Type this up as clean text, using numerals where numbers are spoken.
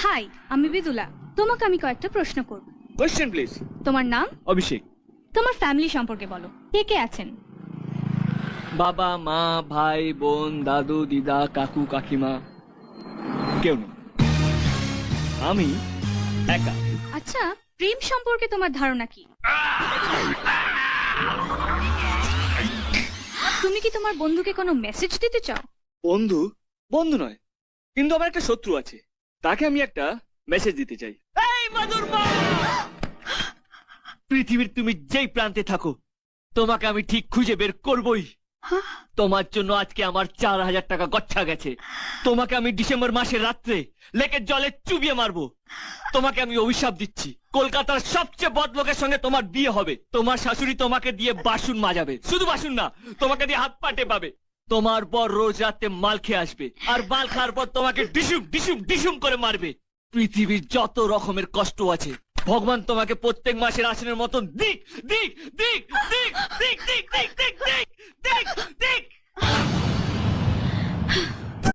High, আমি বিদুলা। তোমাকে আমি কয়েকটা প্রশ্ন করব। Question please. তোমার নাম? অভিষেক। তোমার ফ্যামিলি সম্পর্কে বলো, কে কে আছেন? বাবা, মা, ভাই, বোন, দাদু, দিদা, কাকু, কাকিমা, কেউ নেই। আমি একা। আচ্ছা, প্রেম সম্পর্কে তোমার ধারণা কি? তুমি কি তোমার বন্ধুকে কোনো মেসেজ দিতে চাও? বন্ধু? বন্ধু নয়, কিন্তু আমার একটা শত্রু আছে, তাকে আমি একটা মেসেজ দিতে চাই। এই মাদুর মা! পৃথিবীর তুমি যেই প্রান্তে থাকো, তোমাকে আমি ঠিক খুঁজে বের করবই। তোমার জন্য আজকে আমার 4,000 টাকা গচ্ছা গেছে। তোমাকে আমি ডিসেম্বর মাসের রাত্রে লেকের জলে চুবিয়ে মারবো। তোমাকে আমি অভিশাপ দিচ্ছি, কলকাতার সবচেয়ে বদ লোকের সঙ্গে তোমার বিয়ে হবে। তোমার শাশুড়ি তোমাকে দিয়ে বাসন মাজাবে, শুধু বাসন না, তোমাকে দিয়ে হাত পা টেপাবে। তোমার পর রোজ রাতে মাল খেয়ে আসবে, আর মাল খাওয়ার পর তোমাকে ডিসুম ডিসুম ডিসুম করে মারবে। পৃথিবীর যত রকমের কষ্ট আছে, ভগবান তোমাকে প্রত্যেক মাসের রাশনের মতন দিক দিক দিক দিক দিক দিক দিক দিক দিক।